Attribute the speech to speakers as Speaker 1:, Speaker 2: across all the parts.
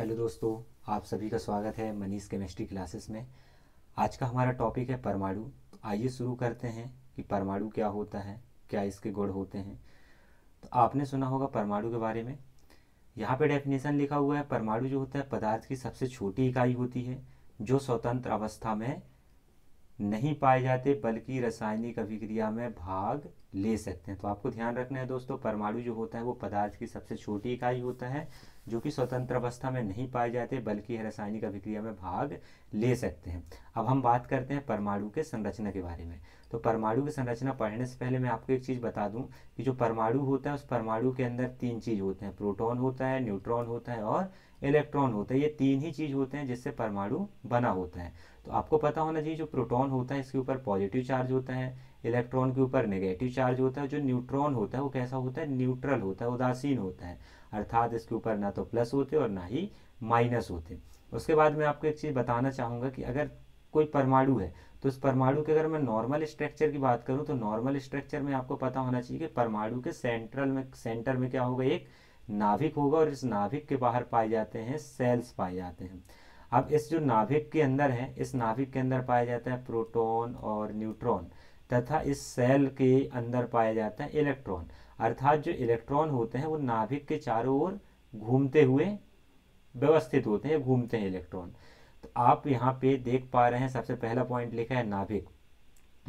Speaker 1: Hello दोस्तों, आप सभी का स्वागत है मनीष केमिस्ट्री क्लासेस में। आज का हमारा टॉपिक है परमाणु। तो आइए शुरू करते हैं कि परमाणु क्या होता है, क्या इसके गुण होते हैं। तो आपने सुना होगा परमाणु के बारे में। यहाँ पे डेफिनेशन लिखा हुआ है, परमाणु जो होता है पदार्थ की सबसे छोटी इकाई होती है जो स्वतंत्र अवस्था में नहीं पाए जाते बल्कि रासायनिक अभिक्रिया में भाग ले सकते हैं। तो आपको ध्यान रखना है दोस्तों, परमाणु जो होता है वो पदार्थ की सबसे छोटी इकाई होता है जो कि स्वतंत्र अवस्था में नहीं पाए जाते बल्कि रासायनिक अभिक्रिया में भाग ले सकते हैं। अब हम बात करते हैं परमाणु के संरचना के बारे में। तो परमाणु की संरचना पढ़ने से पहले मैं आपको एक चीज़ बता दूं कि जो परमाणु होता है उस परमाणु के अंदर तीन चीज़ होते हैं, प्रोटॉन होता है, न्यूट्रॉन होता है और इलेक्ट्रॉन होता है। ये तीन ही चीज़ होते हैं जिससे परमाणु बना होता है। तो आपको पता होना चाहिए जो प्रोटॉन होता है इसके ऊपर पॉजिटिव चार्ज होता है, इलेक्ट्रॉन के ऊपर नेगेटिव चार्ज होता है। जो न्यूट्रॉन होता है वो कैसा होता है, न्यूट्रल होता है, उदासीन होता है, अर्थात इसके ऊपर ना तो प्लस होते और ना ही माइनस होते। उसके बाद मैं आपको एक चीज़ बताना चाहूँगा कि अगर कोई परमाणु है तो इस परमाणु के अगर मैं नॉर्मल स्ट्रक्चर की बात करूँ तो नॉर्मल स्ट्रक्चर में आपको पता होना चाहिए कि परमाणु के सेंटर में क्या होगा, एक नाभिक होगा और इस नाभिक के बाहर पाए जाते हैं सेल्स पाए जाते हैं। अब इस जो नाभिक के अंदर है, इस नाभिक के अंदर पाया जाता है प्रोटॉन और न्यूट्रॉन तथा इस सेल के अंदर पाया जाता है इलेक्ट्रॉन। अर्थात जो इलेक्ट्रॉन होते हैं वो नाभिक के चारों ओर घूमते हुए व्यवस्थित होते हैं, घूमते हैं इलेक्ट्रॉन। तो आप यहाँ पे देख पा रहे हैं, सबसे पहला पॉइंट लिखा है नाभिक।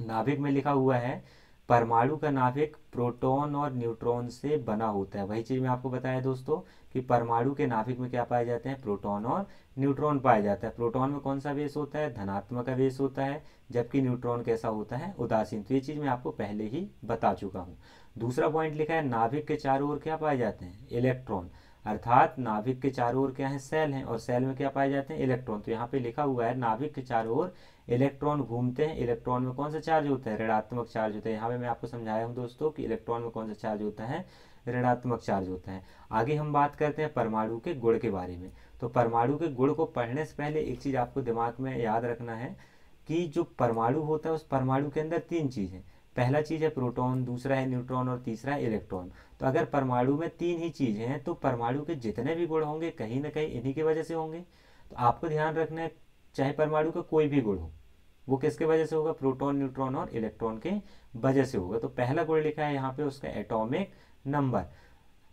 Speaker 1: नाभिक में लिखा हुआ है परमाणु का नाभिक प्रोटॉन और न्यूट्रॉन से बना होता है। वही चीज मैं आपको बताया दोस्तों कि परमाणु के नाभिक में क्या पाए जाते हैं, प्रोटॉन और न्यूट्रॉन पाया जाता है। प्रोटॉन में कौन सा बेस होता है, धनात्मक बेस होता है, जबकि न्यूट्रॉन कैसा होता है, उदासीन। तो ये चीज मैं आपको पहले ही बता चुका हूँ। दूसरा पॉइंट लिखा है नाभिक के चारों ओर क्या पाए जाते हैं, इलेक्ट्रॉन। अर्थात नाभिक के चारों ओर क्या है, सेल है और सेल में क्या पाए जाते हैं, इलेक्ट्रॉन। तो यहाँ पे लिखा हुआ है नाभिक के चारों ओर इलेक्ट्रॉन घूमते हैं। इलेक्ट्रॉन में कौन सा चार्ज होता है, ऋणात्मक चार्ज होता है। यहाँ पे मैं आपको समझाया हूँ दोस्तों कि इलेक्ट्रॉन में कौन सा चार्ज होता है, ऋणात्मक चार्ज होता है। आगे हम बात करते हैं परमाणु के गुण के बारे में। तो परमाणु के गुण को पढ़ने से पहले एक चीज आपको दिमाग में याद रखना है कि जो परमाणु होता है उस परमाणु के अंदर तीन चीज है। पहला चीज है प्रोटॉन, दूसरा है न्यूट्रॉन और तीसरा है इलेक्ट्रॉन। तो अगर परमाणु में तीन ही चीज हैं तो परमाणु के जितने भी गुण होंगे कहीं ना कहीं इन्हीं की वजह से होंगे। तो आपको ध्यान रखना है, चाहे परमाणु का कोई भी गुण हो वो किसके वजह से होगा, प्रोटॉन, न्यूट्रॉन और इलेक्ट्रॉन के वजह से होगा। तो पहला गुण लिखा है यहाँ पे उसका एटॉमिक नंबर।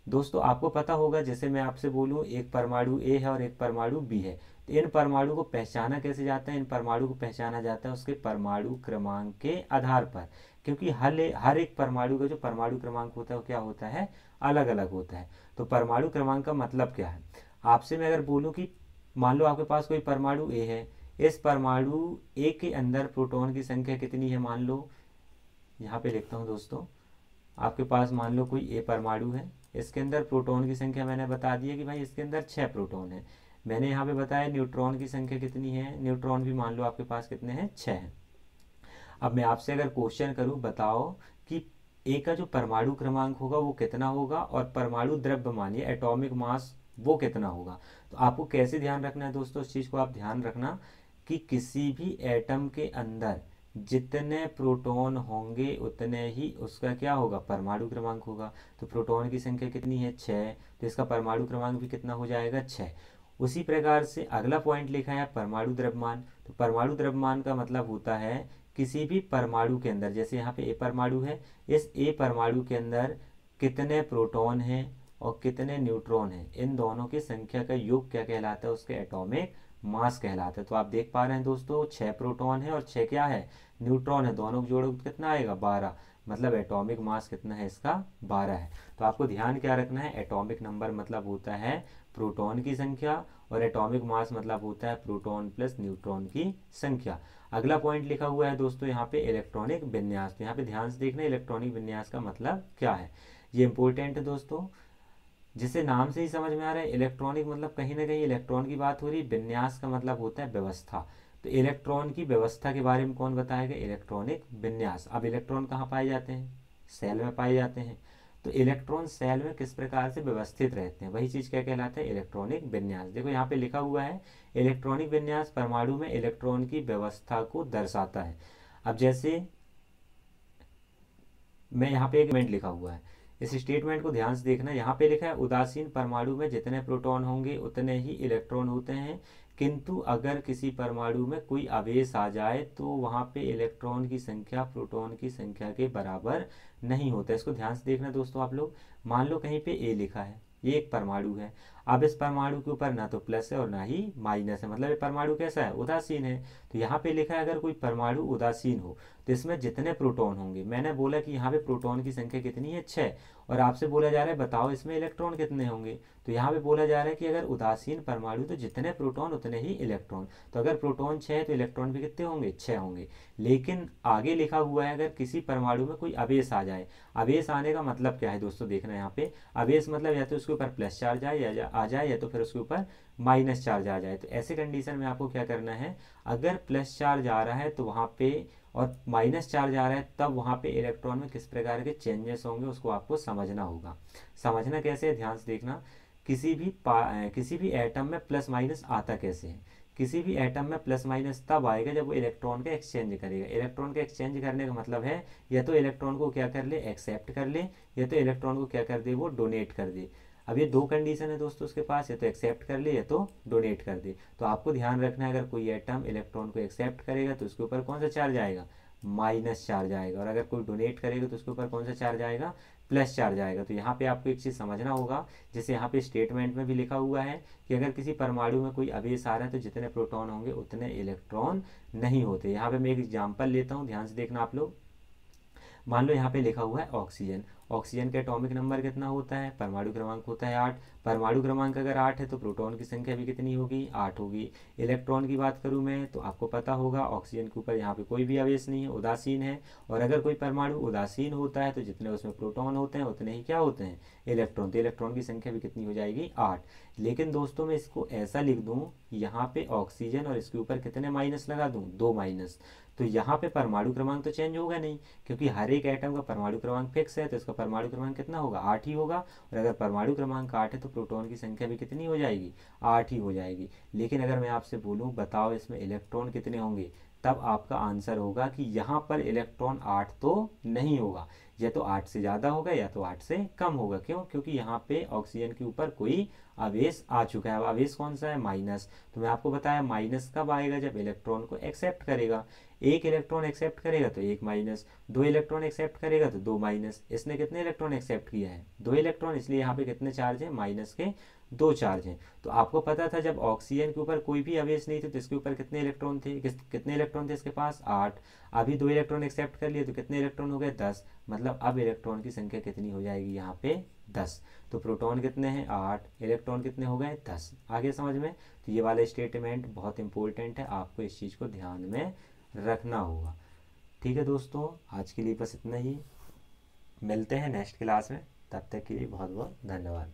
Speaker 1: दोस्तों आपको पता होगा, जैसे मैं आपसे बोलूं एक परमाणु ए है और एक परमाणु बी है, तो इन परमाणु को पहचाना कैसे जाता है, इन परमाणु को पहचाना जाता है उसके परमाणु क्रमांक के आधार पर। क्योंकि हर एक परमाणु का जो परमाणु क्रमांक होता है वो क्या होता है, अलग अलग होता है। तो परमाणु क्रमांक का मतलब क्या है, आपसे मैं अगर बोलूं कि मान लो आपके पास कोई परमाणु ए है, इस परमाणु ए के अंदर प्रोटॉन की संख्या कितनी है, मान लो यहाँ पे लिखता हूँ दोस्तों, आपके पास मान लो कोई ए परमाणु है, इसके अंदर प्रोटॉन की संख्या मैंने बता दी है कि भाई इसके अंदर 6 प्रोटॉन है। मैंने यहाँ पे बताया न्यूट्रॉन की संख्या कितनी है, न्यूट्रॉन भी मान लो आपके पास कितने हैं, 6 हैं। अब मैं आपसे अगर क्वेश्चन करूँ, बताओ कि ए का जो परमाणु क्रमांक होगा वो कितना होगा और परमाणु द्रव्यमान या एटॉमिक मास वो कितना होगा। तो आपको कैसे ध्यान रखना है दोस्तों, इस चीज़ को आप ध्यान रखना कि किसी भी एटम के अंदर जितने प्रोटॉन होंगे उतने ही उसका क्या होगा, परमाणु क्रमांक होगा। तो प्रोटॉन की संख्या कितनी है, 6, तो इसका परमाणु क्रमांक भी कितना हो जाएगा, 6। उसी प्रकार से अगला पॉइंट लिखा है परमाणु द्रव्यमान। तो परमाणु द्रव्यमान का मतलब होता है किसी भी परमाणु के अंदर, जैसे यहाँ पे ए परमाणु है, इस ए परमाणु के अंदर कितने प्रोटॉन हैं और कितने न्यूट्रॉन हैं, इन दोनों की संख्या का योग क्या कहलाता है, उसके एटॉमिक मास कहलाता है। तो आप देख पा रहे हैं दोस्तों 6 प्रोटॉन है और 6 क्या है, न्यूट्रॉन है, दोनों को जोड़ो तो कितना आएगा, 12। मतलब एटॉमिक मास कितना है इसका, 12 है। तो आपको ध्यान क्या रखना है, एटॉमिक नंबर मतलब होता है प्रोटॉन की संख्या और एटॉमिक मास मतलब होता है प्रोटॉन प्लस न्यूट्रॉन की संख्या। अगला पॉइंट लिखा हुआ है दोस्तों यहाँ पे इलेक्ट्रॉनिक विन्यास। तो यहाँ पे ध्यान से देखना इलेक्ट्रॉनिक विन्यास का मतलब क्या है, ये इंपॉर्टेंट है दोस्तों। जिसे नाम से ही समझ में आ रहा है इलेक्ट्रॉनिक मतलब कहीं ना कहीं इलेक्ट्रॉन की बात हो रही है, विन्यास का मतलब होता है व्यवस्था। तो इलेक्ट्रॉन की व्यवस्था के बारे में कौन बताएगा, इलेक्ट्रॉनिक विन्यास। अब इलेक्ट्रॉन कहाँ पाए जाते हैं, सेल में पाए जाते हैं। तो इलेक्ट्रॉन सेल में किस प्रकार से व्यवस्थित रहते हैं, वही चीज क्या कहलाता है, इलेक्ट्रॉनिक विन्यास। देखो यहाँ पे लिखा हुआ है इलेक्ट्रॉनिक विन्यास परमाणु में इलेक्ट्रॉन की व्यवस्था को दर्शाता है। अब जैसे मैं यहाँ पे एक एलिमेंट लिखा हुआ है, इस स्टेटमेंट को ध्यान से देखना। यहाँ पे लिखा है उदासीन परमाणु में जितने प्रोटॉन होंगे उतने ही इलेक्ट्रॉन होते हैं, किंतु अगर किसी परमाणु में कोई आवेश आ जाए तो वहाँ पे इलेक्ट्रॉन की संख्या प्रोटॉन की संख्या के बराबर नहीं होता। इसको ध्यान से देखना दोस्तों आप लोग। मान लो कहीं पे ए लिखा है, ये एक परमाणु है। अब इस परमाणु के ऊपर ना तो प्लस है और ना ही माइनस है, मतलब ये परमाणु कैसा है, उदासीन है। तो यहाँ पे लिखा है अगर कोई परमाणु उदासीन हो तो इसमें जितने प्रोटॉन होंगे, मैंने बोला कि यहाँ पे प्रोटॉन की संख्या कितनी है, 6, और आपसे बोला जा रहा है बताओ इसमें इलेक्ट्रॉन कितने होंगे। तो यहाँ पे बोला जा रहा है कि अगर उदासीन परमाणु तो जितने प्रोटॉन उतने ही इलेक्ट्रॉन। तो अगर प्रोटॉन 6 है तो इलेक्ट्रॉन भी कितने होंगे, 6 होंगे। लेकिन आगे लिखा हुआ है अगर किसी परमाणु में कोई आवेश आ जाए। आवेश आने का मतलब क्या है दोस्तों, देखना यहाँ पे। आवेश मतलब या तो उसके ऊपर प्लस चार्ज आ जाए या तो फिर उसके ऊपर माइनस चार्ज आ जाए। तो ऐसे कंडीशन में आपको क्या करना है, अगर प्लस चार्ज आ रहा है तो वहाँ पे और माइनस चार्ज आ रहा है तब वहाँ पे इलेक्ट्रॉन में किस प्रकार के चेंजेस होंगे उसको आपको समझना होगा। समझना कैसे है, ध्यान से देखना। किसी भी एटम में प्लस माइनस आता कैसे है, किसी भी एटम में प्लस माइनस तब आएगा जब वो इलेक्ट्रॉन का एक्सचेंज करेगा। इलेक्ट्रॉन का एक्सचेंज करने का मतलब है या तो इलेक्ट्रॉन को क्या कर ले, एक्सेप्ट कर ले, या तो इलेक्ट्रॉन को क्या कर दे, वो डोनेट कर दे। अब ये दो कंडीशन है दोस्तों उसके पास, या तो एक्सेप्ट कर ले या तो डोनेट कर दे। तो आपको ध्यान रखना है अगर कोई एटम इलेक्ट्रॉन को एक्सेप्ट करेगा तो उसके ऊपर कौन सा चार्ज आएगा, माइनस चार्ज आएगा, और अगर कोई डोनेट करेगा तो उसके ऊपर कौन सा चार्ज आएगा, प्लस चार्ज आएगा। तो यहाँ पे आपको एक चीज़ समझना होगा, जैसे यहाँ पे स्टेटमेंट में भी लिखा हुआ है कि अगर किसी परमाणु में कोई आवेश आ रहा है तो जितने प्रोटॉन होंगे उतने इलेक्ट्रॉन नहीं होते। यहाँ पे मैं एक एग्जाम्पल लेता हूँ, ध्यान से देखना आप लोग। मान लो यहाँ पे लिखा हुआ है ऑक्सीजन। ऑक्सीजन का एटॉमिक नंबर कितना होता है, परमाणु क्रमांक होता है 8। परमाणु क्रमांक अगर 8 है तो प्रोटॉन की संख्या भी कितनी होगी, 8 होगी। इलेक्ट्रॉन की बात करूँ मैं तो आपको पता होगा ऑक्सीजन के ऊपर यहाँ पे कोई भी आवेश नहीं है, उदासीन है। और अगर कोई परमाणु उदासीन होता है तो जितने उसमें प्रोटॉन होते हैं उतने ही क्या होते हैं, इलेक्ट्रॉन। तो इलेक्ट्रॉन की संख्या भी कितनी हो जाएगी, 8। लेकिन दोस्तों मैं इसको ऐसा लिख दूँ, यहाँ पे ऑक्सीजन और इसके ऊपर कितने माइनस लगा दूँ, 2 माइनस। तो यहाँ पे परमाणु क्रमांक तो चेंज होगा नहीं, क्योंकि हर एक एटम का परमाणु क्रमांक फिक्स है, तो इसका परमाणु क्रमांक कितना होगा, 8 ही होगा। और अगर परमाणु क्रमांक 8 है तो प्रोटॉन की संख्या भी कितनी हो जाएगी, 8 ही हो जाएगी। लेकिन अगर मैं आपसे बोलूँ बताओ इसमें इलेक्ट्रॉन कितने होंगे, तब आपका आंसर होगा कि यहाँ पर इलेक्ट्रॉन 8 तो नहीं होगा, या तो 8 से ज़्यादा होगा या तो 8 से कम होगा। क्यों, क्योंकि यहाँ पे ऑक्सीजन के ऊपर कोई आवेश आ चुका है। अब आवेश कौन सा है, माइनस। तो मैं आपको बताया माइनस कब आएगा, जब इलेक्ट्रॉन को एक्सेप्ट करेगा। एक इलेक्ट्रॉन एक्सेप्ट करेगा तो 1 माइनस, 2 इलेक्ट्रॉन एक्सेप्ट करेगा तो 2 माइनस। इसने कितने इलेक्ट्रॉन एक्सेप्ट किया है, 2 इलेक्ट्रॉन, इसलिए यहाँ पे कितने चार्ज है, माइनस के 2 चार्ज हैं। तो आपको पता था जब ऑक्सीजन के ऊपर कोई भी आवेश नहीं थे तो इसके ऊपर कितने इलेक्ट्रॉन थे, कितने इलेक्ट्रॉन थे इसके पास, 8। अभी 2 इलेक्ट्रॉन एक्सेप्ट कर लिए तो कितने इलेक्ट्रॉन हो गए, 10। मतलब अब इलेक्ट्रॉन की संख्या कितनी हो जाएगी यहाँ पे, 10। तो प्रोटॉन कितने हैं, 8, इलेक्ट्रॉन कितने हो गए, 10। आगे समझ में। तो ये वाला स्टेटमेंट बहुत इंपॉर्टेंट है, आपको इस चीज़ को ध्यान में रखना होगा। ठीक है दोस्तों, आज के लिए बस इतना ही। मिलते हैं नेक्स्ट क्लास में, तब तक के लिए बहुत बहुत धन्यवाद।